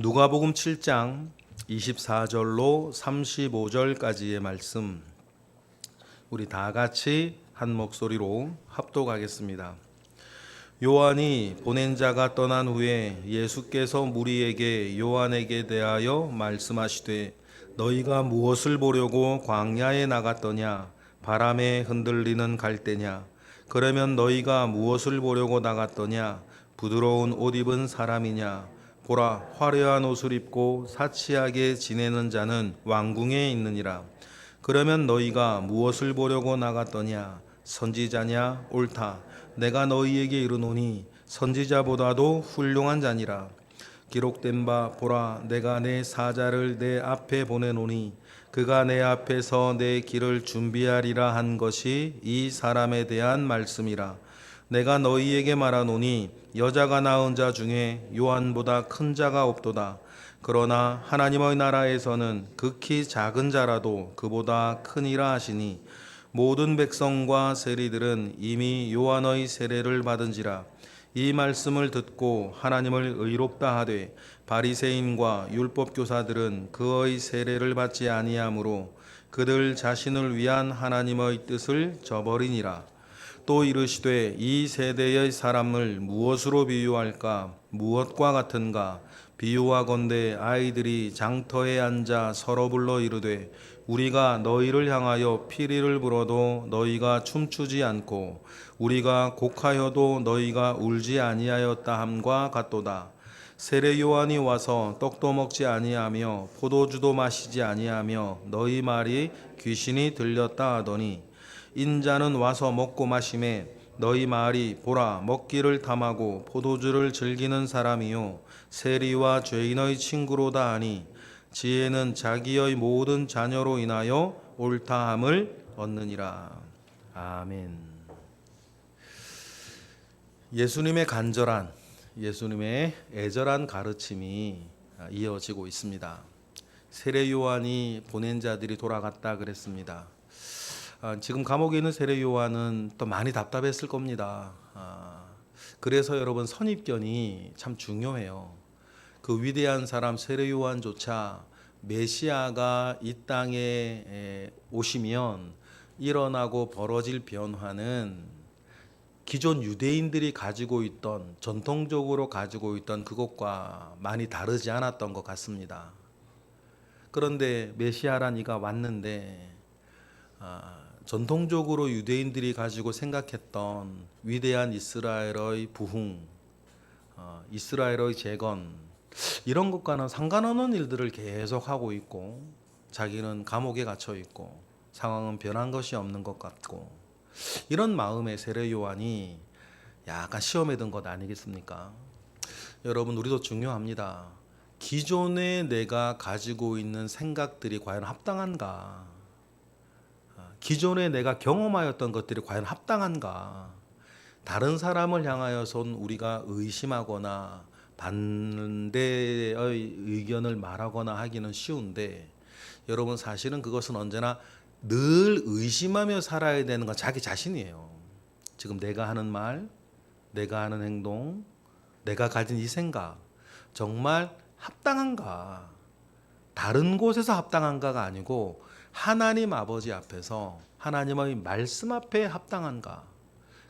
누가복음 7장 24절로 35절까지의 말씀, 우리 다 같이 한 목소리로 합독하겠습니다. 요한이 보낸 자가 떠난 후에 예수께서 무리에게 요한에게 대하여 말씀하시되, 너희가 무엇을 보려고 광야에 나갔더냐? 바람에 흔들리는 갈대냐? 그러면 너희가 무엇을 보려고 나갔더냐? 부드러운 옷 입은 사람이냐? 보라, 화려한 옷을 입고 사치하게 지내는 자는 왕궁에 있느니라. 그러면 너희가 무엇을 보려고 나갔더냐? 선지자냐? 옳다. 내가 너희에게 이르노니 선지자보다도 훌륭한 자니라. 기록된 바 보라, 내가 내 사자를 내 앞에 보내노니 그가 내 앞에서 내 길을 준비하리라 한 것이 이 사람에 대한 말씀이라. 내가 너희에게 말하노니 여자가 낳은 자 중에 요한보다 큰 자가 없도다. 그러나 하나님의 나라에서는 극히 작은 자라도 그보다 크니라 하시니, 모든 백성과 세리들은 이미 요한의 세례를 받은지라. 이 말씀을 듣고 하나님을 의롭다 하되 바리새인과 율법 교사들은 그의 세례를 받지 아니하므로 그들 자신을 위한 하나님의 뜻을 저버리니라. 또 이르시되, 이 세대의 사람을 무엇으로 비유할까? 무엇과 같은가? 비유하건대 아이들이 장터에 앉아 서로 불러 이르되, 우리가 너희를 향하여 피리를 불어도 너희가 춤추지 않고 우리가 곡하여도 너희가 울지 아니하였다 함과 같도다. 세례 요한이 와서 떡도 먹지 아니하며 포도주도 마시지 아니하며 너희 말이 귀신이 들렸다 하더니, 인자는 와서 먹고 마시매 너희 말이 보라, 먹기를 탐하고 포도주를 즐기는 사람이요 세리와 죄인의 친구로다 하니, 지혜는 자기의 모든 자녀로 인하여 옳다함을 얻느니라. 아멘. 예수님의 간절한, 예수님의 애절한 가르침이 이어지고 있습니다. 세례 요한이 보낸 자들이 돌아갔다 그랬습니다. 지금 감옥에 있는 세례 요한은 또 많이 답답했을 겁니다. 그래서 여러분, 선입견이 참 중요해요. 그 위대한 사람 세례 요한조차 메시아가 이 땅에 오시면 일어나고 벌어질 변화는 기존 유대인들이 가지고 있던, 전통적으로 가지고 있던 그것과 많이 다르지 않았던 것 같습니다. 그런데 메시아란 이가 왔는데 전통적으로 유대인들이 가지고 생각했던 위대한 이스라엘의 부흥, 이스라엘의 재건, 이런 것과는 상관없는 일들을 계속하고 있고, 자기는 감옥에 갇혀 있고 상황은 변한 것이 없는 것 같고, 이런 마음의 세례 요한이 약간 시험에 든 것 아니겠습니까? 여러분, 우리도 중요합니다. 기존에 내가 가지고 있는 생각들이 과연 합당한가? 기존에 내가 경험하였던 것들이 과연 합당한가? 다른 사람을 향하여선 우리가 의심하거나 반대의 의견을 말하거나 하기는 쉬운데, 여러분, 사실은 그것은 언제나 늘 의심하며 살아야 되는 건 자기 자신이에요. 지금 내가 하는 말, 내가 하는 행동, 내가 가진 이 생각, 정말 합당한가? 다른 곳에서 합당한가가 아니고 하나님 아버지 앞에서, 하나님의 말씀 앞에 합당한가?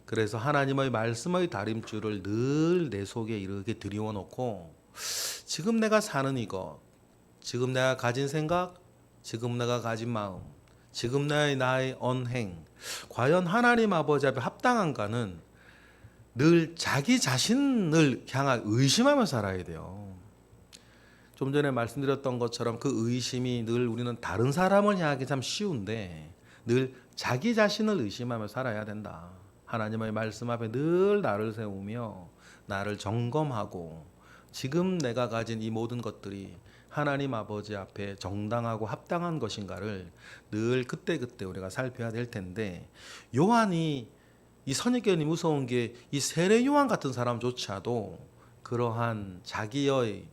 그래서 하나님의 말씀의 다림줄을 늘 내 속에 이렇게 들여놓고, 지금 내가 사는 이것, 지금 내가 가진 생각, 지금 내가 가진 마음, 지금 나의 언행, 과연 하나님 아버지 앞에 합당한가는 늘 자기 자신을 향한 의심하며 살아야 돼요. 좀 전에 말씀드렸던 것처럼 그 의심이 늘, 우리는 다른 사람을 향하기 참 쉬운데 늘 자기 자신을 의심하며 살아야 된다. 하나님의 말씀 앞에 늘 나를 세우며 나를 점검하고, 지금 내가 가진 이 모든 것들이 하나님 아버지 앞에 정당하고 합당한 것인가를 늘 그때그때 우리가 살펴야 될 텐데, 요한이, 이 선입견이 무서운 게 이 세례 요한 같은 사람조차도 그러한 자기의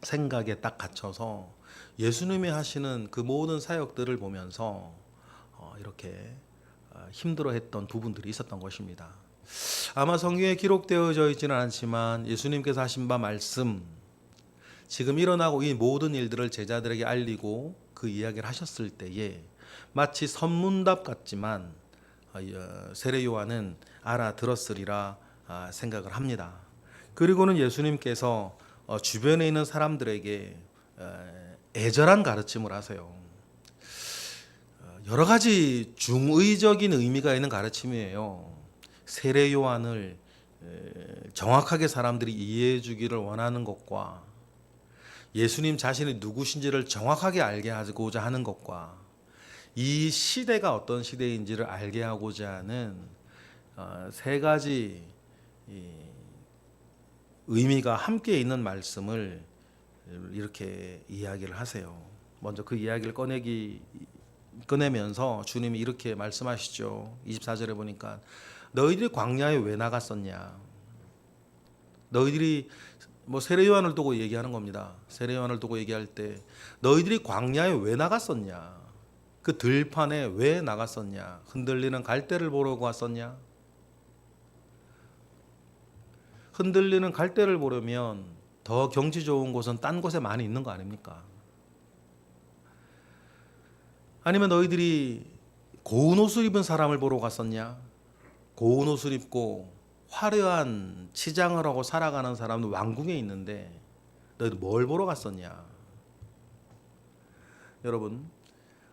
생각에 딱 갇혀서 예수님이 하시는 그 모든 사역들을 보면서 이렇게 힘들어했던 부분들이 있었던 것입니다. 아마 성경에 기록되어져 있지는 않지만 예수님께서 하신 바 말씀, 지금 일어나고 이 모든 일들을 제자들에게 알리고 그 이야기를 하셨을 때에 마치 선문답 같지만 세례 요한은 알아들었으리라 생각을 합니다. 그리고는 예수님께서 주변에 있는 사람들에게 애절한 가르침을 하세요. 여러 가지 중의적인 의미가 있는 가르침이에요. 세례 요한을 정확하게 사람들이 이해해 주기를 원하는 것과 예수님 자신이 누구신지를 정확하게 알게 하고자 하는 것과 이 시대가 어떤 시대인지를 알게 하고자 하는 세 가지 의미가 함께 있는 말씀을 이렇게 이야기를 하세요. 먼저 그 이야기를 꺼내면서 주님이 이렇게 말씀하시죠. 24절에 보니까 너희들이 광야에 왜 나갔었냐. 너희들이 세례 요한을 두고 얘기하는 겁니다. 세례 요한을 두고 얘기할 때 너희들이 광야에 왜 나갔었냐. 그 들판에 왜 나갔었냐. 흔들리는 갈대를 보러 갔었냐. 흔들리는 갈대를 보려면 더 경치 좋은 곳은 딴 곳에 많이 있는 거 아닙니까? 아니면 너희들이 고운 옷을 입은 사람을 보러 갔었냐? 고운 옷을 입고 화려한 치장을 하고 살아가는 사람도 왕궁에 있는데 너희들 뭘 보러 갔었냐? 여러분,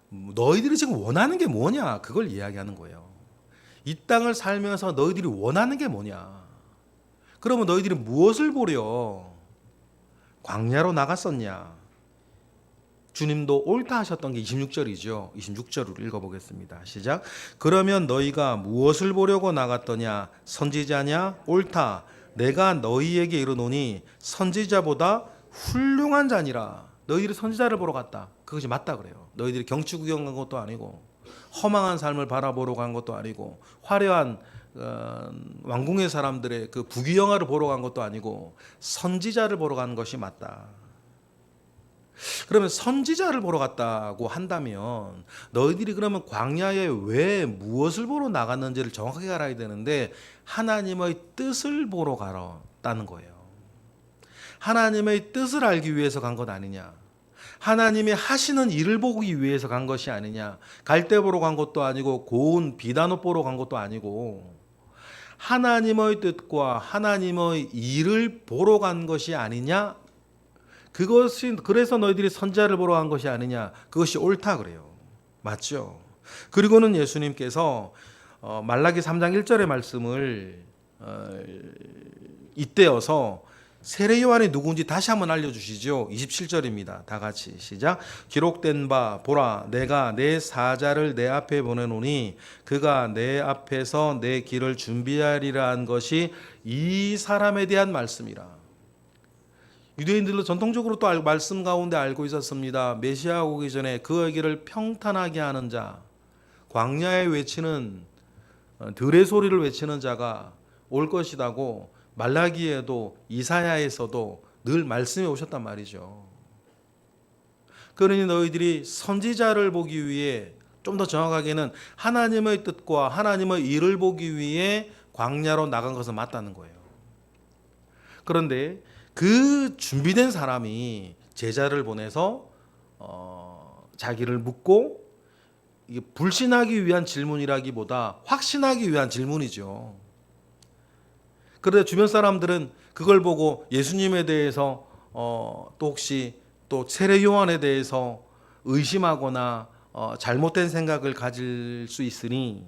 너희들이 지금 원하는 게 뭐냐? 그걸 이야기하는 거예요. 이 땅을 살면서 너희들이 원하는 게 뭐냐? 그러면 너희들이 무엇을 보려 광야로 나갔었냐? 주님도 옳다 하셨던 게 26절이죠. 26절을 읽어보겠습니다. 시작. 그러면 너희가 무엇을 보려고 나갔더냐? 선지자냐? 옳다. 내가 너희에게 이르노니 선지자보다 훌륭한 자니라. 너희들이 선지자를 보러 갔다. 그것이 맞다 그래요. 너희들이 경치 구경 간 것도 아니고 허망한 삶을 바라보러 간 것도 아니고 화려한 왕궁의 사람들의 그 부귀영화를 보러 간 것도 아니고 선지자를 보러 간 것이 맞다. 그러면 선지자를 보러 갔다고 한다면 너희들이 그러면 광야에 왜 무엇을 보러 나갔는지를 정확하게 알아야 되는데 하나님의 뜻을 보러 갔다는 거예요. 하나님의 뜻을 알기 위해서 간 것 아니냐. 하나님이 하시는 일을 보기 위해서 간 것이 아니냐. 갈대 보러 간 것도 아니고 고운 비단옷 보러 간 것도 아니고 하나님의 뜻과 하나님의 일을 보러 간 것이 아니냐. 그것이 그래서 너희들이 선지자를 보러 간 것이 아니냐. 그것이 옳다 그래요. 맞죠? 그리고는 예수님께서 말라기 3장 1절의 말씀을 잇대어서 세례 요한이 누구인지 다시 한번 알려주시죠. 27절입니다. 다 같이 시작. 기록된 바 보라 내가 내 사자를 내 앞에 보내노니 그가 내 앞에서 내 길을 준비하리라 한 것이 이 사람에 대한 말씀이라. 유대인들도 전통적으로 또 말씀 가운데 알고 있었습니다. 메시아 오기 전에 그의 길을 평탄하게 하는 자, 광야에 외치는 들의 소리를 외치는 자가 올 것이라고 말라기에도 이사야에서도 늘 말씀해 오셨단 말이죠. 그러니 너희들이 선지자를 보기 위해 좀 더 정확하게는 하나님의 뜻과 하나님의 일을 보기 위해 광야로 나간 것은 맞다는 거예요. 그런데 그 준비된 사람이 제자를 보내서 자기를 묻고 이게 불신하기 위한 질문이라기보다 확신하기 위한 질문이죠. 그런데 주변 사람들은 그걸 보고 예수님에 대해서 또 혹시 또 세례 요한에 대해서 의심하거나 잘못된 생각을 가질 수 있으니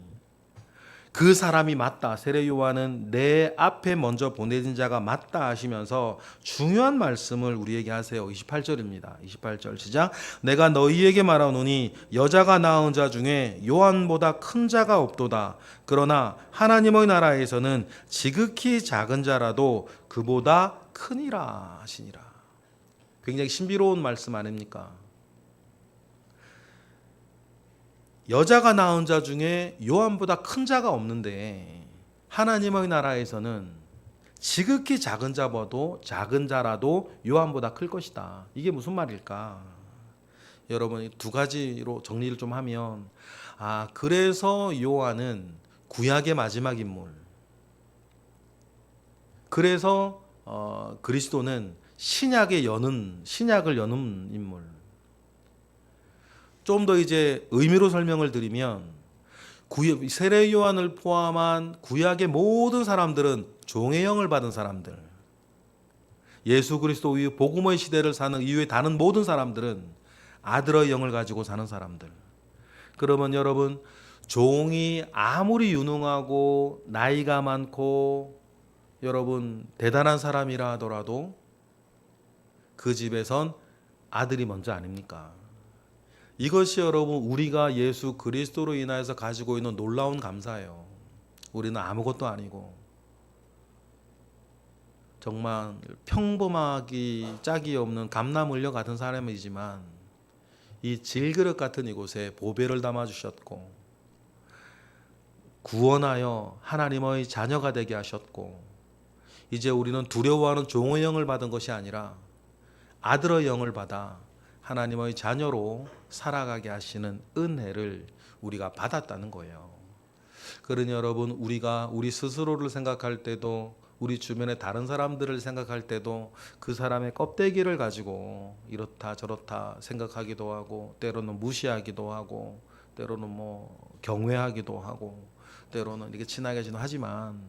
그 사람이 맞다. 세례 요한은 내 앞에 먼저 보내진 자가 맞다 하시면서 중요한 말씀을 우리에게 하세요. 28절입니다. 28절 시작. 내가 너희에게 말하노니 여자가 낳은 자 중에 요한보다 큰 자가 없도다. 그러나 하나님의 나라에서는 지극히 작은 자라도 그보다 크니라 하시니라. 굉장히 신비로운 말씀 아닙니까? 여자가 낳은 자 중에 요한보다 큰 자가 없는데 하나님의 나라에서는 지극히 작은 자라도 요한보다 클 것이다. 이게 무슨 말일까? 여러분 두 가지로 정리를 좀 하면 그래서 요한은 구약의 마지막 인물. 그래서 그리스도는 신약을 여는 인물. 좀 더 이제 의미로 설명을 드리면 세례 요한을 포함한 구약의 모든 사람들은 종의 영을 받은 사람들. 예수 그리스도 이후 복음의 시대를 사는 이후에 다른 모든 사람들은 아들의 영을 가지고 사는 사람들. 그러면 여러분, 종이 아무리 유능하고 나이가 많고 여러분 대단한 사람이라 하더라도 그 집에선 아들이 먼저 아닙니까? 이것이 여러분 우리가 예수 그리스도로 인하여서 가지고 있는 놀라운 감사예요. 우리는 아무것도 아니고 정말 평범하기 짝이 없는 감나물려 같은 사람이지만 이 질그릇 같은 이곳에 보배를 담아주셨고 구원하여 하나님의 자녀가 되게 하셨고 이제 우리는 두려워하는 종의 영을 받은 것이 아니라 아들의 영을 받아 하나님의 자녀로 살아가게 하시는 은혜를 우리가 받았다는 거예요. 그러니 여러분, 우리가 우리 스스로를 생각할 때도 우리 주변의 다른 사람들을 생각할 때도 그 사람의 껍데기를 가지고 이렇다 저렇다 생각하기도 하고 때로는 무시하기도 하고 때로는 경외하기도 하고 때로는 이렇게 친하게 하지만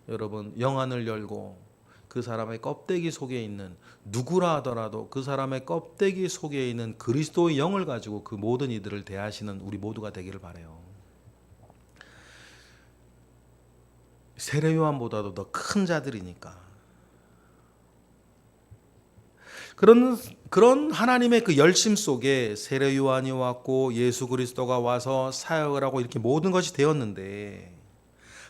여러분, 영안을 열고 그 사람의 껍데기 속에 있는 누구라 하더라도 그 사람의 껍데기 속에 있는 그리스도의 영을 가지고 그 모든 이들을 대하시는 우리 모두가 되기를 바라요. 세례 요한보다도 더 큰 자들이니까. 그런 하나님의 그 열심 속에 세례 요한이 왔고 예수 그리스도가 와서 사역을 하고 이렇게 모든 것이 되었는데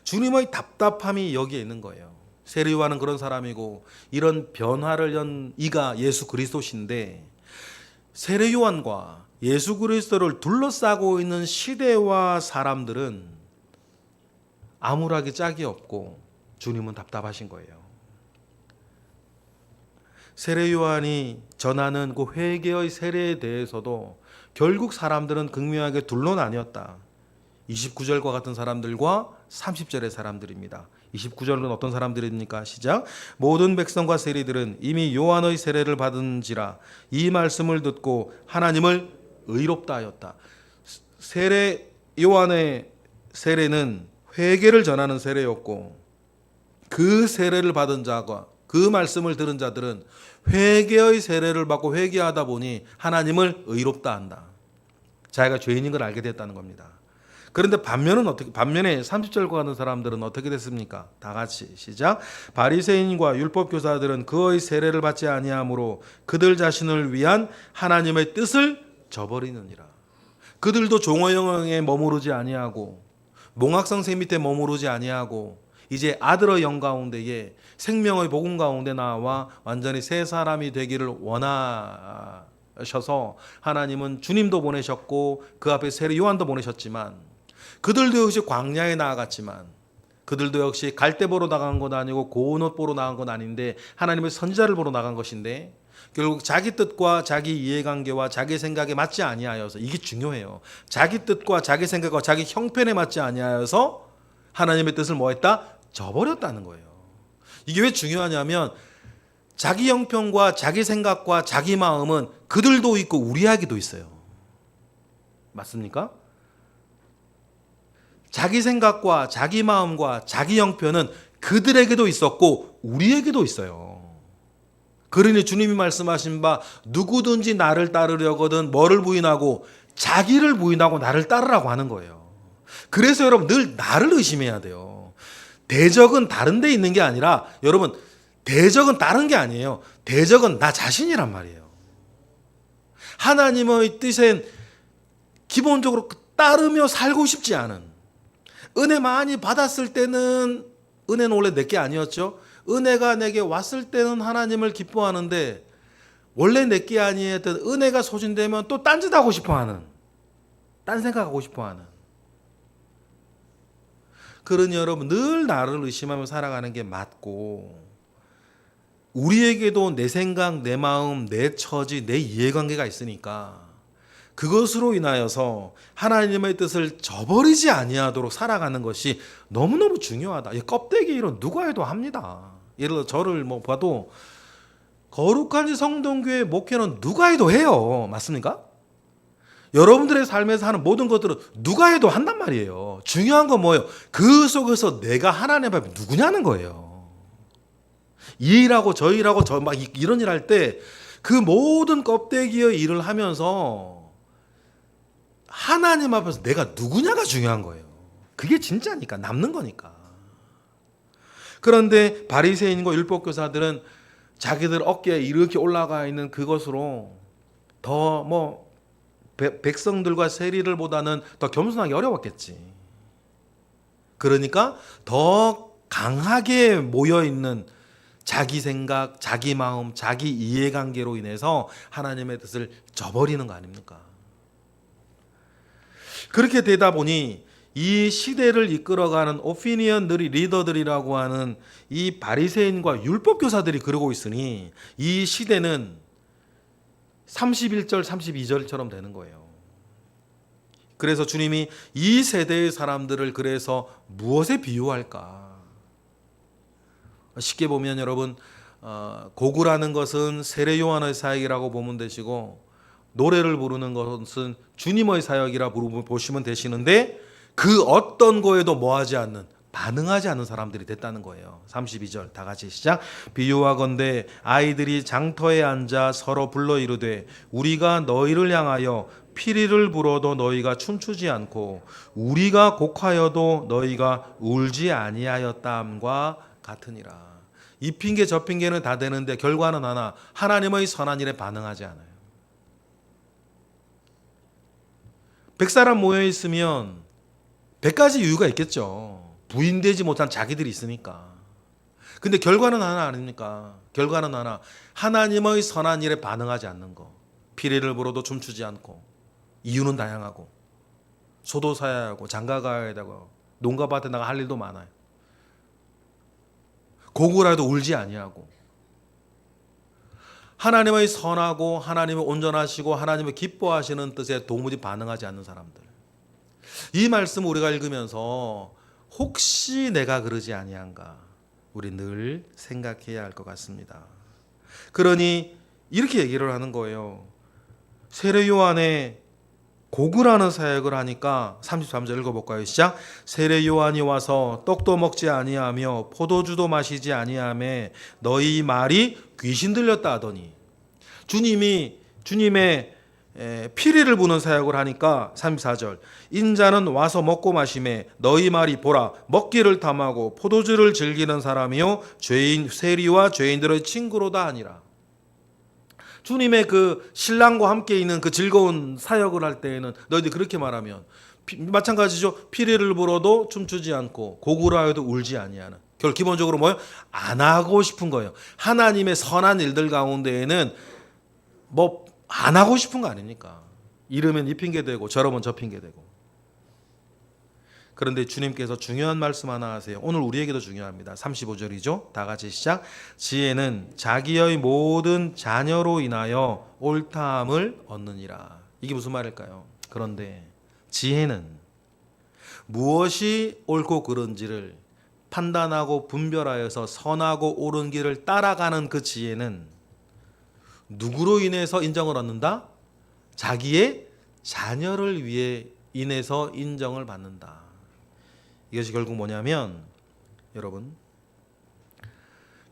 주님의 답답함이 여기에 있는 거예요. 세례 요한은 그런 사람이고 이런 변화를 연 이가 예수 그리스도신데 세례 요한과 예수 그리스도를 둘러싸고 있는 시대와 사람들은 암울하게 짝이 없고 주님은 답답하신 거예요. 세례 요한이 전하는 그 회개의 세례에 대해서도 결국 사람들은 극명하게 둘로 나뉘었다. 29절과 같은 사람들과 30절의 사람들입니다. 29절은 어떤 사람들입니까? 시작. 모든 백성과 세리들은 이미 요한의 세례를 받은지라 이 말씀을 듣고 하나님을 의롭다 하였다. 세례 요한의 세례는 회개를 전하는 세례였고 그 세례를 받은 자가 그 말씀을 들은 자들은 회개의 세례를 받고 회개하다 보니 하나님을 의롭다 한다. 자기가 죄인인 걸 알게 됐다는 겁니다. 그런데 반면에 30절과 같은 사람들은 어떻게 됐습니까? 다 같이 시작. 바리새인과 율법 교사들은 그의 세례를 받지 아니하므로 그들 자신을 위한 하나님의 뜻을 저버리느니라. 그들도 종의 영에 머무르지 아니하고 몽학성 새 밑에 머무르지 아니하고 이제 아들의 영 가운데에 생명의 복음 가운데 나와 완전히 새 사람이 되기를 원하셔서 하나님은 주님도 보내셨고 그 앞에 세례 요한도 보내셨지만 그들도 역시 광야에 나아갔지만 그들도 역시 갈대 보러 나간 건 아니고 고운 옷 보러 나간 건 아닌데 하나님의 선지자를 보러 나간 것인데 결국 자기 뜻과 자기 이해관계와 자기 생각에 맞지 아니하여서 이게 중요해요. 자기 뜻과 자기 생각과 자기 형편에 맞지 아니하여서 하나님의 뜻을 뭐했다? 저버렸다는 거예요. 이게 왜 중요하냐면 자기 형편과 자기 생각과 자기 마음은 그들도 있고 우리에게도 있어요. 맞습니까? 자기 생각과 자기 마음과 자기 형편은 그들에게도 있었고 우리에게도 있어요. 그러니 주님이 말씀하신 바 누구든지 나를 따르려거든 뭐를 부인하고 자기를 부인하고 나를 따르라고 하는 거예요. 그래서 여러분 늘 나를 의심해야 돼요. 대적은 다른 데 있는 게 아니라 여러분 대적은 다른 게 아니에요. 대적은 나 자신이란 말이에요. 하나님의 뜻엔 기본적으로 따르며 살고 싶지 않은 은혜 많이 받았을 때는 은혜는 원래 내게 아니었죠. 은혜가 내게 왔을 때는 하나님을 기뻐하는데 원래 내게 아니었던 은혜가 소진되면 또 딴짓하고 싶어하는 딴 생각하고 싶어하는 그러니 여러분 늘 나를 의심하며 살아가는 게 맞고 우리에게도 내 생각, 내 마음, 내 처지, 내 이해관계가 있으니까 그것으로 인하여서 하나님의 뜻을 저버리지 아니하도록 살아가는 것이 너무너무 중요하다. 이 껍데기 일은 누가 해도 합니다. 예를 들어 저를 봐도 거룩한 성동교회 목회는 누가 해도 해요. 맞습니까? 여러분들의 삶에서 하는 모든 것들은 누가 해도 한단 말이에요. 중요한 건 뭐예요? 그 속에서 내가 하나님 앞에 누구냐는 거예요. 이 일하고 저 일하고 저 막 이런 일 할 때 그 모든 껍데기의 일을 하면서 하나님 앞에서 내가 누구냐가 중요한 거예요. 그게 진짜니까, 남는 거니까. 그런데 바리새인과 율법교사들은 자기들 어깨에 이렇게 올라가 있는 그것으로 더 백성들과 세리들보다는 더 겸손하기 어려웠겠지. 그러니까 더 강하게 모여 있는 자기 생각, 자기 마음, 자기 이해관계로 인해서 하나님의 뜻을 저버리는 거 아닙니까? 그렇게 되다 보니 이 시대를 이끌어가는 오피니언들이 리더들이라고 하는 이 바리새인과 율법교사들이 그러고 있으니 이 시대는 31절, 32절처럼 되는 거예요. 그래서 주님이 이 세대의 사람들을 그래서 무엇에 비유할까? 쉽게 보면 여러분, 고구라는 것은 세례 요한의 사역이라고 보면 되시고, 노래를 부르는 것은 주님의 사역이라 보시면 되시는데, 그 어떤 거에도 뭐하지 않는, 반응하지 않는 사람들이 됐다는 거예요. 32절 다 같이 시작. 비유하건대 아이들이 장터에 앉아 서로 불러 이르되 우리가 너희를 향하여 피리를 불어도 너희가 춤추지 않고 우리가 곡하여도 너희가 울지 아니하였다함과 같으니라. 이 핑계 저 핑계는 다 되는데 결과는 하나, 하나님의 선한 일에 반응하지 않아요. 100사람 모여 있으면 100가지 이유가 있겠죠. 부인되지 못한 자기들이 있으니까. 근데 결과는 하나 아닙니까? 결과는 하나, 하나님의 선한 일에 반응하지 않는 거. 피리를 불어도 춤추지 않고, 이유는 다양하고, 소도 사야 하고, 장가 가야 되고, 농가밭에 나가 할 일도 많아요. 고구라도 울지 아니하고, 하나님의 선하고 하나님의 온전하시고 하나님의 기뻐하시는 뜻에 도무지 반응하지 않는 사람들. 이 말씀 우리가 읽으면서 혹시 내가 그러지 아니한가 우리 늘 생각해야 할 것 같습니다. 그러니 이렇게 얘기를 하는 거예요. 세례 요한의 고구라는 사역을 하니까 33절 읽어볼까요? 시작. 세례 요한이 와서 떡도 먹지 아니하며 포도주도 마시지 아니하매 너희 말이 귀신 들렸다 하더니, 주님의 피리를 부는 사역을 하니까 34절 인자는 와서 먹고 마시매 너희 말이 보라 먹기를 탐하고 포도주를 즐기는 사람이요 세리와 죄인들의 친구로다 하니라. 주님의 그 신랑과 함께 있는 그 즐거운 사역을 할 때에는 너희들이 그렇게 말하면 마찬가지죠. 피리를 불어도 춤추지 않고 고구라여도 울지 아니하는. 기본적으로 뭐예요? 안 하고 싶은 거예요. 하나님의 선한 일들 가운데에는 안 하고 싶은 거 아닙니까? 이러면 이 핑계 되고 저러면 저 핑계 되고. 그런데 주님께서 중요한 말씀 하나 하세요. 오늘 우리에게도 중요합니다. 35절이죠. 다 같이 시작. 지혜는 자기의 모든 자녀로 인하여 옳다함을 얻느니라. 이게 무슨 말일까요? 그런데 지혜는 무엇이 옳고 그른지를 판단하고 분별하여서 선하고 옳은 길을 따라가는 그 지혜는 누구로 인해서 인정을 얻는다? 자기의 자녀를 위해 인해서 인정을 받는다. 이것이 결국 뭐냐면 여러분,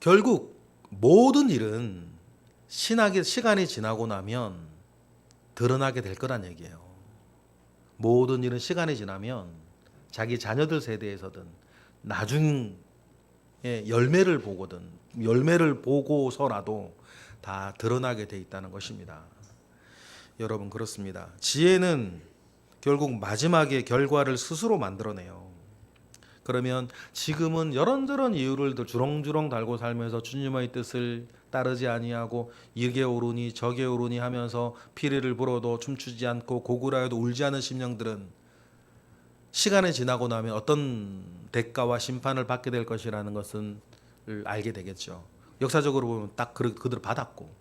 결국 모든 일은 시간이 지나고 나면 드러나게 될 거란 얘기예요. 모든 일은 시간이 지나면 자기 자녀들 세대에서든 나중에 열매를 보고서라도 다 드러나게 돼 있다는 것입니다. 여러분, 그렇습니다. 지혜는 결국 마지막에 결과를 스스로 만들어내요. 그러면 지금은 이런저런 이유를 주렁주렁 달고 살면서 주님의 뜻을 따르지 아니하고 이게 옳으니 저게 옳으니 하면서 피리를 불어도 춤추지 않고 고구라여도 울지 않은 심령들은 시간이 지나고 나면 어떤 대가와 심판을 받게 될 것이라는 것을 알게 되겠죠. 역사적으로 보면 딱 그들을 받았고,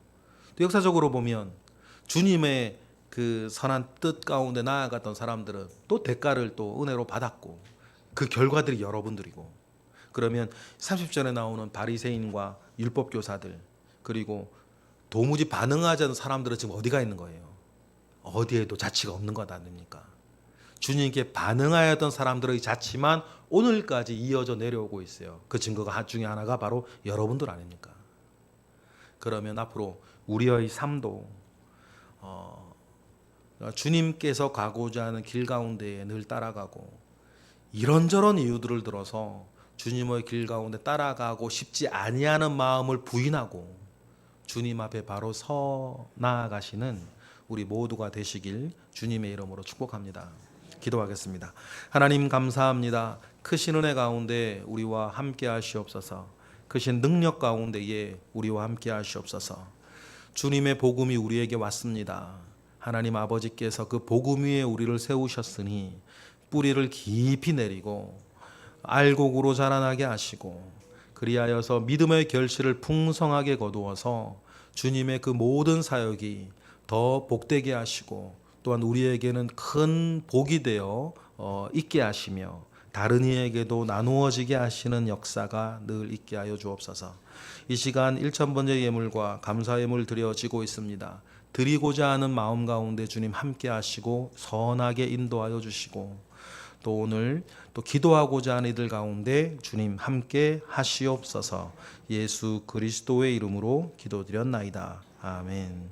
또 역사적으로 보면 주님의 그 선한 뜻 가운데 나아갔던 사람들은 또 대가를 또 은혜로 받았고, 그 결과들이 여러분들이고. 그러면 30절에 나오는 바리새인과 율법교사들, 그리고 도무지 반응하지 않는 사람들은 지금 어디가 있는 거예요? 어디에도 자치가 없는 것 아닙니까? 주님께 반응하였던 사람들의 자치만 오늘까지 이어져 내려오고 있어요. 그 증거가 중에 하나가 바로 여러분들 아닙니까? 그러면 앞으로 우리의 삶도 주님께서 가고자 하는 길 가운데에 늘 따라가고, 이런저런 이유들을 들어서 주님의 길 가운데 따라가고 싶지 아니하는 마음을 부인하고 주님 앞에 바로 서 나아가시는 우리 모두가 되시길 주님의 이름으로 축복합니다. 기도하겠습니다. 하나님 감사합니다. 크신 은혜 가운데 우리와 함께 하시옵소서. 크신 능력 가운데에 우리와 함께 하시옵소서. 주님의 복음이 우리에게 왔습니다. 하나님 아버지께서 그 복음 위에 우리를 세우셨으니 뿌리를 깊이 내리고 알곡으로 자라나게 하시고, 그리하여서 믿음의 결실을 풍성하게 거두어서 주님의 그 모든 사역이 더 복되게 하시고, 또한 우리에게는 큰 복이 되어 있게 하시며 다른 이에게도 나누어지게 하시는 역사가 늘 있게 하여 주옵소서. 이 시간 1,000번째 예물과 감사 예물 드려지고 있습니다. 드리고자 하는 마음 가운데 주님 함께 하시고 선하게 인도하여 주시고, 또 오늘 또 기도하고자 하는 이들 가운데 주님 함께 하시옵소서. 예수 그리스도의 이름으로 기도드렸나이다. 아멘.